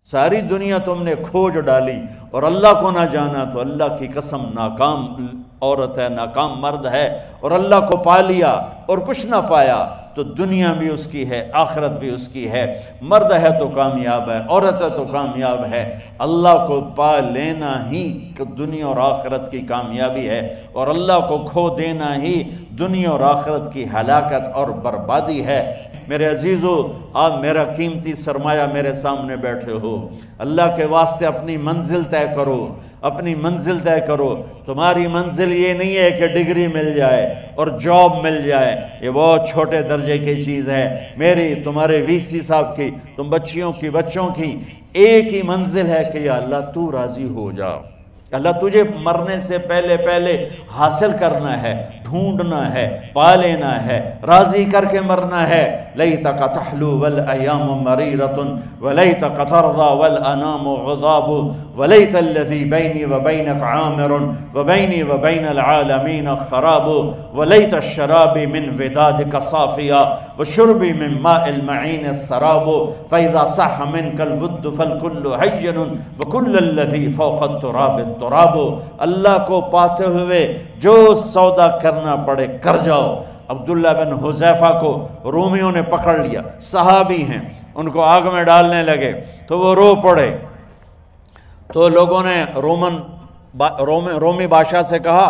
ساری دنیا تم نے کھوج ڈالی اور اللہ کو نہ جانا، تو اللہ کی قسم ناکام عورت ہے، ناکام مرد ہے، اور اللہ کو پا لیا اور کچھ نہ پایا تو دنیا بھی اس کی ہے، آخرت بھی اس کی ہے۔ مرد ہے تو کامیاب ہے، عورت ہے تو کامیاب ہے۔ اللہ کو پا لینا ہی دنیا اور آخرت کی کامیابی ہے، اور اللہ کو کھو دینا ہی دنیا اور آخرت کی ہلاکت اور بربادی ہے۔ میرے عزیزو، آپ میرا قیمتی سرمایہ میرے سامنے بیٹھے ہو، اللہ کے واسطے اپنی منزل طے کرو، اپنی منزل طے کرو۔ تمہاری منزل یہ نہیں ہے کہ ڈگری مل جائے اور جاب مل جائے، یہ بہت چھوٹے درجے کی چیز ہے۔ میری، تمہارے وی سی صاحب کی، تم بچیوں کی، بچوں کی ایک ہی منزل ہے کہ یا اللہ تو راضی ہو جا۔ اللہ تجھے مرنے سے پہلے پہلے حاصل کرنا ہے، ڈھونڈنا ہے، پا لینا ہے، راضی کر کے مرنا ہے۔ لیتک تحلو والایام مریرۃ ولیتک ترضی والانام غضاب ولیت الذی بینی وبینک عامر وبینی وبین العالمین خراب ولیت الشراب من ودادک صافیا وشربی من ماء المعین السراب فاذا صح منک الود فالکل حین وکل الذی فوق التراب التراب۔ اللہ کو پاتے ہوئے جو سودا کرنا پڑے کر جاؤ۔ عبداللہ بن حذیفہ کو رومیوں نے پکڑ لیا، صحابی ہیں، ان کو آگ میں ڈالنے لگے تو وہ رو پڑے، تو لوگوں نے رومی بادشاہ سے کہا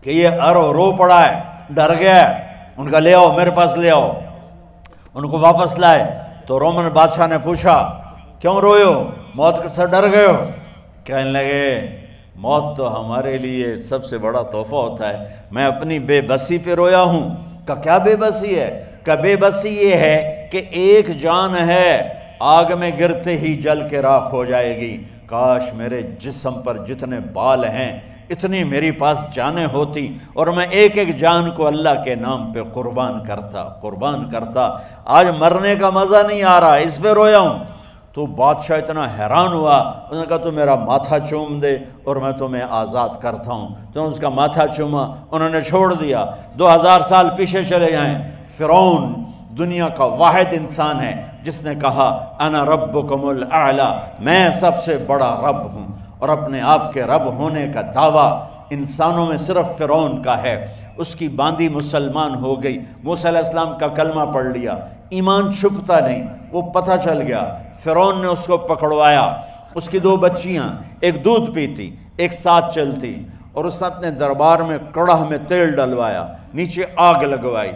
کہ یہ رو پڑا ہے، ڈر گیا ہے، ان کا لے آؤ، میرے پاس لے آؤ۔ ان کو واپس لائے تو رومن بادشاہ نے پوچھا کیوں روئے ہو، موت سے ڈر گئے ہو؟ کہنے لگے موت تو ہمارے لیے سب سے بڑا تحفہ ہوتا ہے، میں اپنی بے بسی پہ رویا ہوں۔ کہ کیا بے بسی ہے؟ کہ بے بسی یہ ہے کہ ایک جان ہے، آگ میں گرتے ہی جل کے راکھ ہو جائے گی، کاش میرے جسم پر جتنے بال ہیں اتنی میری پاس جانیں ہوتی اور میں ایک ایک جان کو اللہ کے نام پہ قربان کرتا۔ آج مرنے کا مزہ نہیں آ رہا، اس پہ رویا ہوں۔ تو بادشاہ اتنا حیران ہوا، اس نے کہا تو میرا ماتھا چوم دے اور میں تمہیں آزاد کرتا ہوں۔ تو اس کا ماتھا چوما، انہوں نے چھوڑ دیا۔ 2000 سال پیچھے چلے جائیں، فرعون دنیا کا واحد انسان ہے جس نے کہا انا ربکم الاعلی، میں سب سے بڑا رب ہوں، اور اپنے آپ کے رب ہونے کا دعویٰ انسانوں میں صرف فرعون کا ہے۔ اس کی باندی مسلمان ہو گئی، موسیٰ علیہ السلام کا کلمہ پڑھ لیا، ایمان چھپتا نہیں، وہ پتہ چل گیا۔ فرعون نے اس کو پکڑوایا، اس کی 2 بچیاں، ایک دودھ پیتی ایک ساتھ چلتی، اور اس نے اپنے دربار میں کڑاہ میں تیل ڈلوایا، نیچے آگ لگوائی،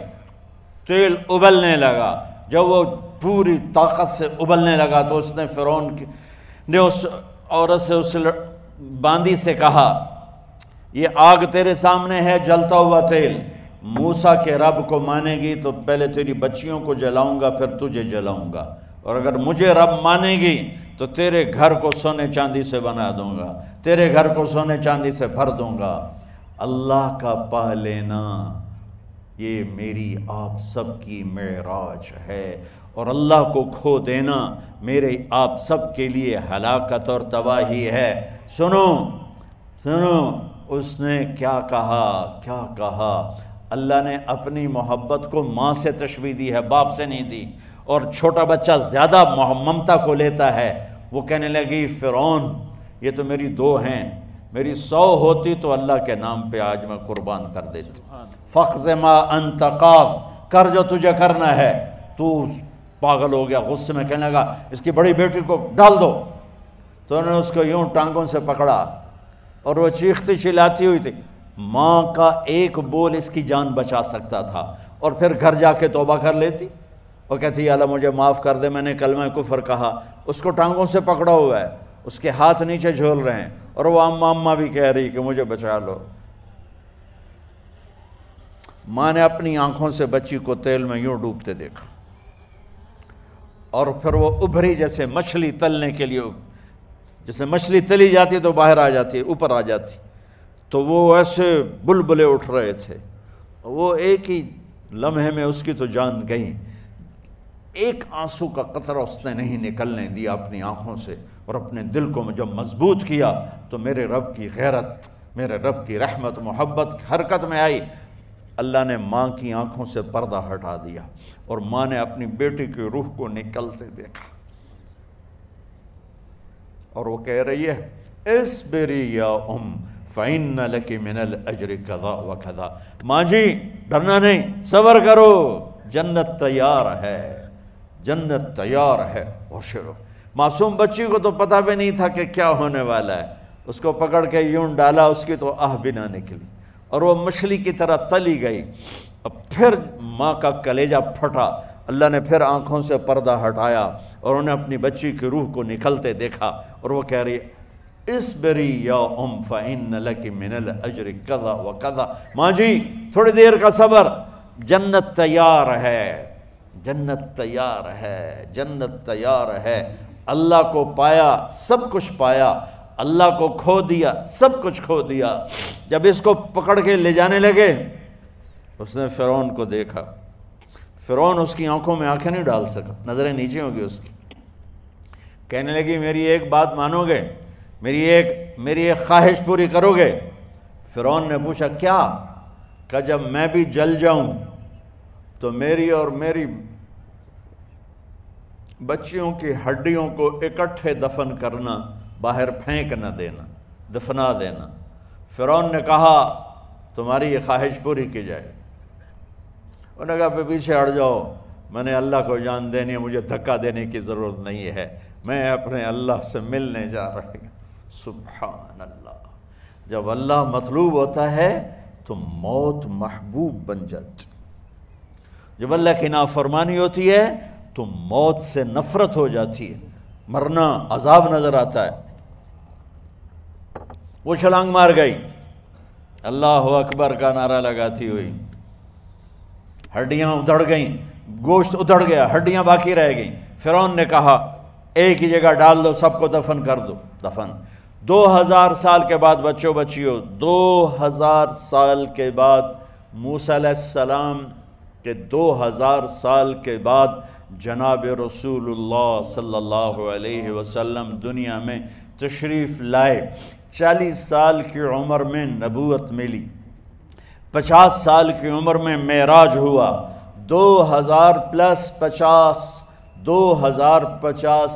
تیل ابلنے لگا۔ جب وہ پوری طاقت سے ابلنے لگا تو اس نے فرعون نے اس عورت سے، اس باندی سے کہا یہ آگ تیرے سامنے ہے، جلتا ہوا تیل، موسیٰ کے رب کو مانے گی تو پہلے تیری بچیوں کو جلاؤں گا پھر تجھے جلاؤں گا، اور اگر مجھے رب مانے گی تو تیرے گھر کو سونے چاندی سے بنا دوں گا، تیرے گھر کو سونے چاندی سے بھر دوں گا۔ اللہ کا پا لینا یہ میری آپ سب کی معراج ہے، اور اللہ کو کھو دینا میرے آپ سب کے لیے ہلاکت اور تباہی ہے۔ سنو اس نے کیا کہا؟ اللہ نے اپنی محبت کو ماں سے تشبیہ دی ہے، باپ سے نہیں دی، اور چھوٹا بچہ زیادہ ممتا کو لیتا ہے۔ وہ کہنے لگی فرعون یہ تو میری 2 ہیں، میری 100 ہوتی تو اللہ کے نام پہ آج میں قربان کر دیتی۔ فَقْضِ مَا أَنْتَ قَاضٍ، کر جو تجھے کرنا ہے۔ تو پاگل ہو گیا، غصے میں کہنے لگا اس کی بڑی بیٹی کو ڈال دو۔ تو انہوں نے اس کو یوں ٹانگوں سے پکڑا اور وہ چیختی چلاتی ہوئی تھی۔ ماں کا ایک بول اس کی جان بچا سکتا تھا، اور پھر گھر جا کے توبہ کر لیتی اور کہتی یا اللہ مجھے معاف کر دے، میں نے کلمہ کفر کہا۔ اس کو ٹانگوں سے پکڑا ہوا ہے، اس کے ہاتھ نیچے جھول رہے ہیں، اور وہ اماں بھی کہہ رہی کہ مجھے بچا لو۔ ماں نے اپنی آنکھوں سے بچی کو تیل میں یوں ڈوبتے دیکھا، اور پھر وہ ابھری جیسے مچھلی تلنے کے لیے، جیسے مچھلی تلی جاتی تو باہر آ جاتی، اوپر آ جاتی، تو وہ ایسے بلبلے اٹھ رہے تھے۔ وہ ایک ہی لمحے میں اس کی تو جان گئی، ایک آنسو کا قطرہ اس نے نہیں نکلنے دیا اپنی آنکھوں سے، اور اپنے دل کو جب مضبوط کیا تو میرے رب کی غیرت، میرے رب کی رحمت محبت حرکت میں آئی۔ اللہ نے ماں کی آنکھوں سے پردہ ہٹا دیا، اور ماں نے اپنی بیٹی کی روح کو نکلتے دیکھا۔ اور وہ کہہ رہی ہے اصبری یا فإن لک من الأجر کذا و کذا، ماں جی ڈرنا نہیں، صبر کرو، جنت تیار ہے، جنت تیار ہے۔ اور شروع معصوم بچی کو تو پتہ بھی نہیں تھا کہ کیا ہونے والا ہے، اس کو پکڑ کے یوں ڈالا، اس کی تو آہ بھی نہ نکلی اور وہ مچھلی کی طرح تلی گئی۔ اب پھر ماں کا کلیجہ پھٹا، اللہ نے پھر آنکھوں سے پردہ ہٹایا اور انہیں اپنی بچی کی روح کو نکلتے دیکھا، اور وہ کہہ رہی ہے اصبری یا فإن لک من الأجر کذا و کذا، ماں جی تھوڑی دیر کا صبر، جنت تیار ہے، جنت تیار ہے، جنت تیار ہے۔ اللہ کو پایا سب کچھ پایا، اللہ کو کھو دیا سب کچھ کھو دیا۔ جب اس کو پکڑ کے لے جانے لگے، اس نے فرعون کو دیکھا، فرعون اس کی آنکھوں میں آنکھیں نہیں ڈال سکا، نظریں نیچے ہو گئی اس کی۔ کہنے لگی میری ایک بات مانو گے، میری ایک خواہش پوری کرو گے؟ فرعون نے پوچھا کیا؟ کہ جب میں بھی جل جاؤں تو میری اور میری بچیوں کی ہڈیوں کو اکٹھے دفن کرنا، باہر پھینک نہ دینا، دفنا دینا۔ فرعون نے کہا تمہاری یہ خواہش پوری کی جائے۔ انہوں نے کہا پہ پیچھے ہٹ جاؤ، میں نے اللہ کو جان دینی ہے، مجھے دھکا دینے کی ضرورت نہیں ہے، میں اپنے اللہ سے ملنے جا رہی ہوں۔ سبحان اللہ، جب اللہ مطلوب ہوتا ہے تو موت محبوب بن جاتی، جب اللہ کی نافرمانی ہوتی ہے تو موت سے نفرت ہو جاتی ہے، مرنا عذاب نظر آتا ہے۔ وہ چھلانگ مار گئی، اللہ اکبر کا نعرہ لگاتی ہوئی، ہڈیاں ادھڑ گئیں، گوشت ادھڑ گیا، ہڈیاں باقی رہ گئیں۔ فرعون نے کہا ایک ہی جگہ ڈال دو، سب کو دفن کر دو۔ دفن 2000 سال کے بعد، بچوں بچیوں 2000 سال کے بعد، موسیٰ علیہ السلام کے 2000 سال کے بعد جناب رسول اللہ صلی اللہ علیہ وسلم دنیا میں تشریف لائے۔ 40 سال کی عمر میں نبوت ملی، 50 سال کی عمر میں معراج ہوا، 2050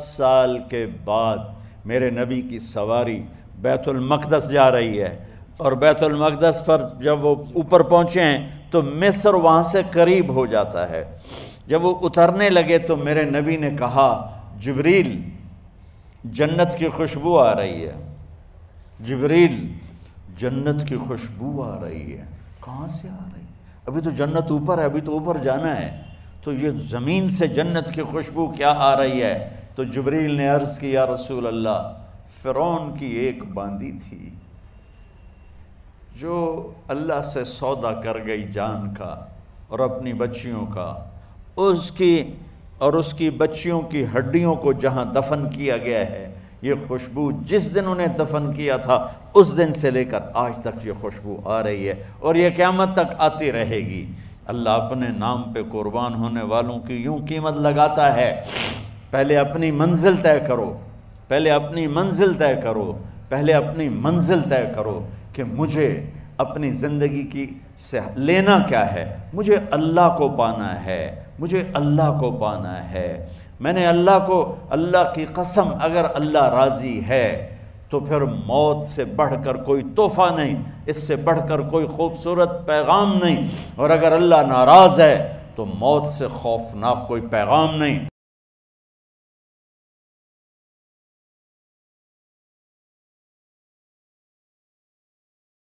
سال کے بعد میرے نبی کی سواری بیت المقدس جا رہی ہے، اور بیت المقدس پر جب وہ اوپر پہنچے ہیں تو مصر وہاں سے قریب ہو جاتا ہے۔ جب وہ اترنے لگے تو میرے نبی نے کہا جبریل جنت کی خوشبو آ رہی ہے، جبریل جنت کی خوشبو آ رہی ہے۔ کہاں سے آ رہی ہے؟ ابھی تو جنت اوپر ہے، ابھی تو اوپر جانا ہے، تو یہ زمین سے جنت کی خوشبو کیا آ رہی ہے؟ تو جبریل نے عرض کی یا رسول اللہ، فرعون کی ایک باندی تھی جو اللہ سے سودا کر گئی جان کا اور اپنی بچیوں کا، اس کی بچیوں کی ہڈیوں کو جہاں دفن کیا گیا ہے، یہ خوشبو جس دن انہیں دفن کیا تھا اس دن سے لے کر آج تک یہ خوشبو آ رہی ہے، اور یہ قیامت تک آتی رہے گی۔ اللہ اپنے نام پہ قربان ہونے والوں کی یوں قیمت لگاتا ہے، پہلے اپنی منزل طے کرو، پہلے اپنی منزل طے کرو، پہلے اپنی منزل طے کرو کہ مجھے اپنی زندگی کی سے لینا کیا ہے، مجھے اللہ کو پانا ہے، مجھے اللہ کو پانا ہے۔ میں نے اللہ کی قسم، اگر اللہ راضی ہے تو پھر موت سے بڑھ کر کوئی تحفہ نہیں، اس سے بڑھ کر کوئی خوبصورت پیغام نہیں، اور اگر اللہ ناراض ہے تو موت سے خوفناک کوئی پیغام نہیں۔